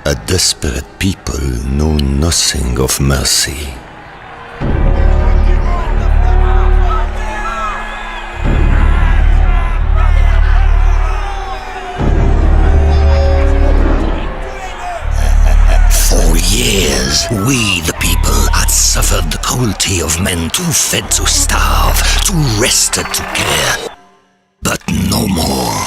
A desperate people know nothing of mercy. For years, we the people had suffered the cruelty of men too fed to starve, too rested to care. But no more.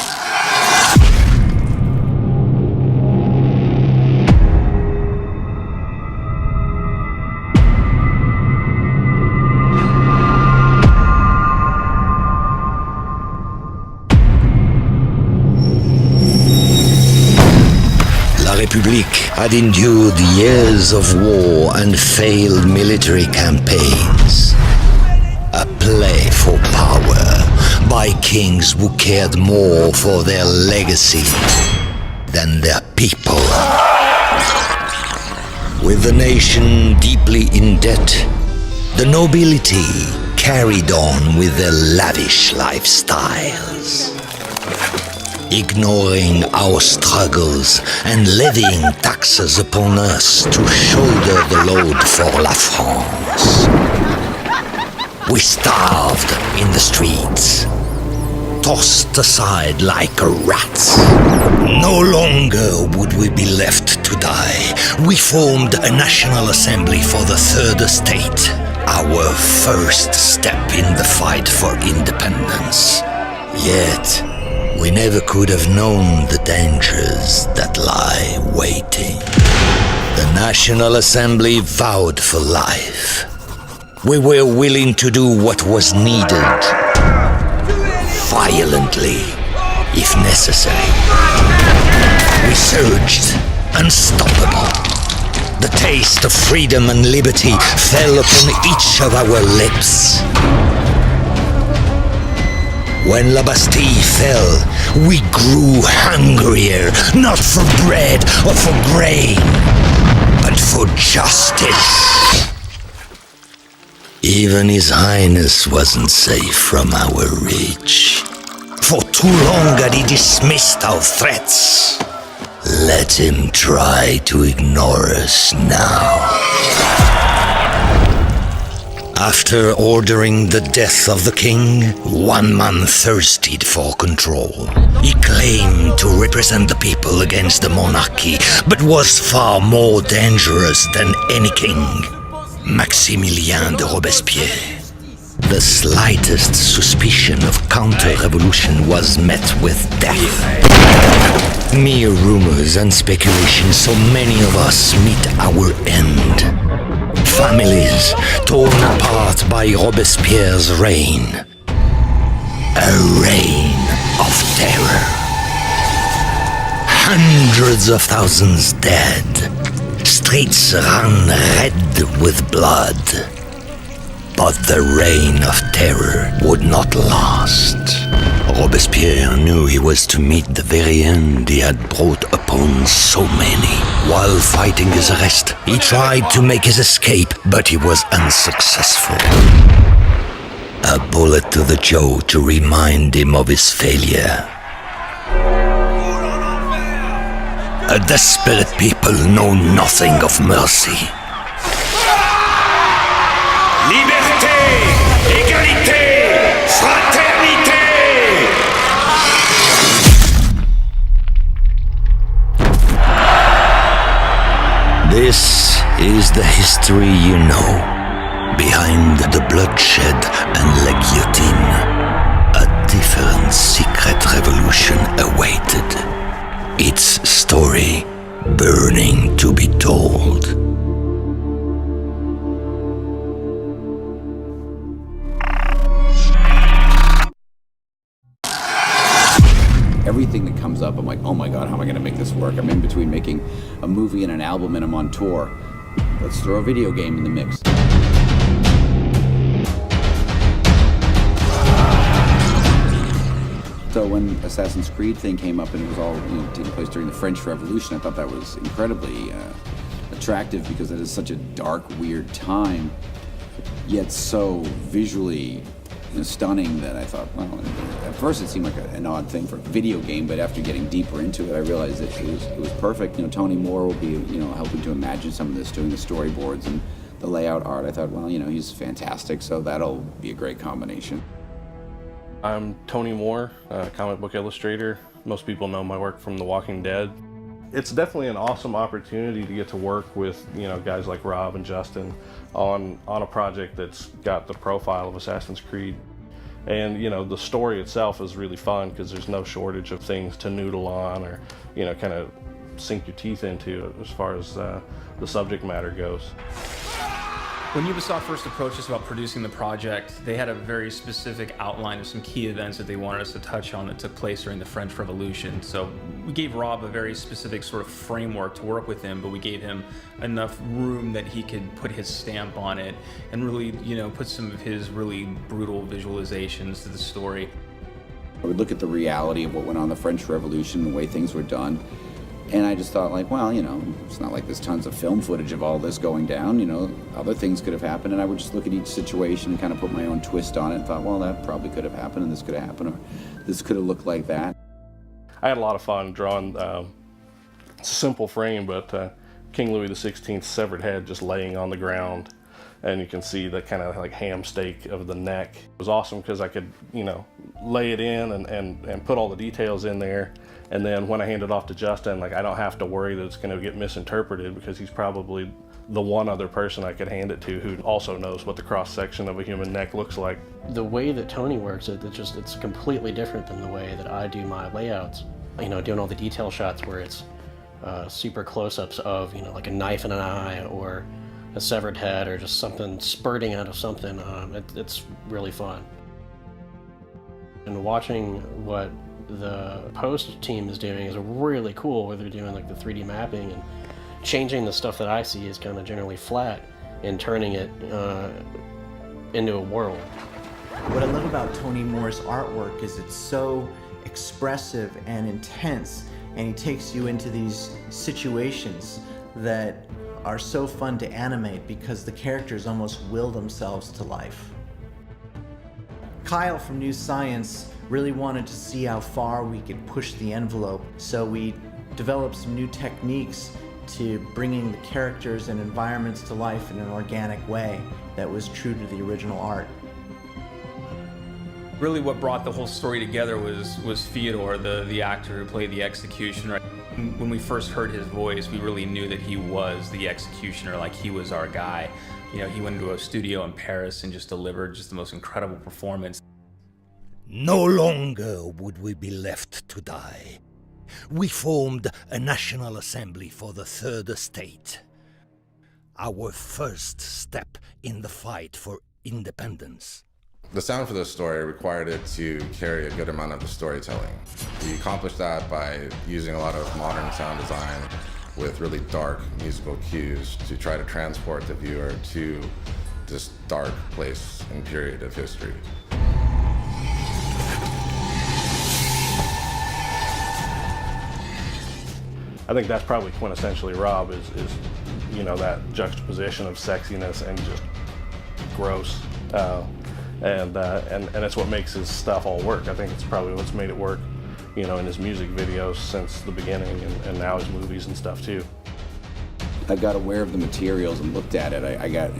La République had endured years of war and failed military campaigns. A play for power by kings who cared more for their legacy than their people. With the nation deeply in debt, the nobility carried on with their lavish lifestyles, ignoring our struggles and levying taxes upon us to shoulder the load for La France. We starved in the streets, tossed aside like rats. No longer would we be left to die. We formed a National Assembly for the Third Estate, our first step in the fight for independence. Yet, we never could have known the dangers that lie waiting. The National Assembly vowed for life. We were willing to do what was needed, violently, if necessary. We surged, unstoppable. The taste of freedom and liberty fell upon each of our lips. When La Bastille fell, we grew hungrier, not for bread or for grain, but for justice. Even His Highness wasn't safe from our reach. For too long had he dismissed our threats. Let him try to ignore us now. After ordering the death of the king, one man thirsted for control. He claimed to represent the people against the monarchy, but was far more dangerous than any king. Maximilien de Robespierre. The slightest suspicion of counter-revolution was met with death. Mere rumors and speculation saw many of us meet our end. Families torn apart by Robespierre's reign. A reign of terror. Hundreds of thousands dead. Streets ran red with blood. But the reign of terror would not last. Robespierre knew he was to meet the very end he had brought upon so many. While fighting his arrest, he tried to make his escape, but he was unsuccessful. A bullet to the jaw to remind him of his failure. A desperate people know nothing of mercy. Liberté, égalité, fraternité! This is the history you know. Behind the bloodshed and la guillotine, a different secret revolution awaited. Its story burning to be told. Everything that comes up, I'm like, oh my God, how am I going to make this work? I'm in between making a movie and an album and I'm on tour. Let's throw a video game in the mix. So when Assassin's Creed thing came up and it was all taking place during the French Revolution, I thought that was incredibly attractive because it is such a dark, weird time, yet so visually stunning that I thought, well, at first it seemed like an odd thing for a video game, but after getting deeper into it, I realized that it was perfect. Tony Moore will be, helping to imagine some of this, doing the storyboards and the layout art. I thought, well, he's fantastic, so that'll be a great combination. I'm Tony Moore, comic book illustrator. Most people know my work from The Walking Dead. It's definitely an awesome opportunity to get to work with, guys like Rob and Justin on a project that's got the profile of Assassin's Creed. And, the story itself is really fun because there's no shortage of things to noodle on or, kind of sink your teeth into as far as the subject matter goes. When Ubisoft first approached us about producing the project, they had a very specific outline of some key events that they wanted us to touch on that took place during the French Revolution. So we gave Rob a very specific sort of framework to work with him, but we gave him enough room that he could put his stamp on it and really, put some of his really brutal visualizations to the story. I would look at the reality of what went on in the French Revolution, the way things were done, and I just thought, it's not like there's tons of film footage of all this going down, other things could have happened, and I would just look at each situation and kind of put my own twist on it and thought, well, that probably could have happened, and this could have happened, or this could have looked like that. I had a lot of fun drawing a simple frame, but King Louis XVI's severed head just laying on the ground, and you can see the kind of like ham steak of the neck. It was awesome because I could, lay it in and put all the details in there. And then when I hand it off to Justin, I don't have to worry that it's going to get misinterpreted because he's probably the one other person I could hand it to who also knows what the cross-section of a human neck looks like. The way that Tony works, it's completely different than the way that I do my layouts. Doing all the detail shots where it's super close-ups of, like a knife in an eye or a severed head or just something spurting out of something. It's really fun. And watching what the post team is doing is really cool, where they're doing like the 3D mapping and changing the stuff that I see is kind of generally flat and turning it into a world. What I love about Tony Moore's artwork is it's so expressive and intense, and he takes you into these situations that are so fun to animate because the characters almost will themselves to life. Kyle from New Science really wanted to see how far we could push the envelope, so we developed some new techniques to bringing the characters and environments to life in an organic way that was true to the original art. Really what brought the whole story together was Fyodor, the actor who played the executioner. When we first heard his voice, we really knew that he was the executioner, like he was our guy. He went into a studio in Paris and just delivered just the most incredible performance. No longer would we be left to die. We formed a National Assembly for the Third Estate. Our first step in the fight for independence. The sound for this story required it to carry a good amount of the storytelling. We accomplished that by using a lot of modern sound design with really dark musical cues to try to transport the viewer to this dark place and period of history. I think that's probably quintessentially Rob is that juxtaposition of sexiness and just gross. And it's what makes his stuff all work. I think it's probably what's made it work, in his music videos since the beginning and now his movies and stuff too. I got aware of the materials and looked at it. I got,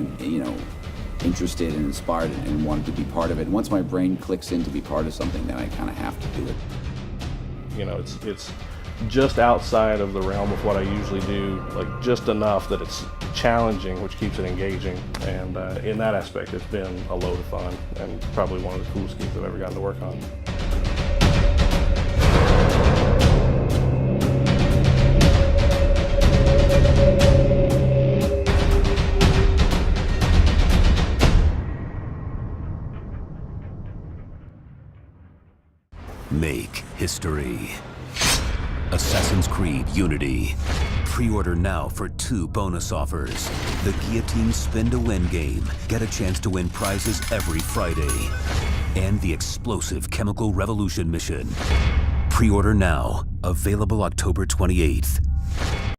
interested and inspired and wanted to be part of it. And once my brain clicks in to be part of something, then I kind of have to do it. It's just outside of the realm of what I usually do, like just enough that it's challenging, which keeps it engaging. And in that aspect, it's been a load of fun and probably one of the coolest games I've ever gotten to work on. Make history. Assassin's Creed Unity. Pre-order now for 2 bonus offers. The Guillotine Spin to Win game. Get a chance to win prizes every Friday. And the explosive Chemical Revolution mission. Pre-order now. Available October 28th.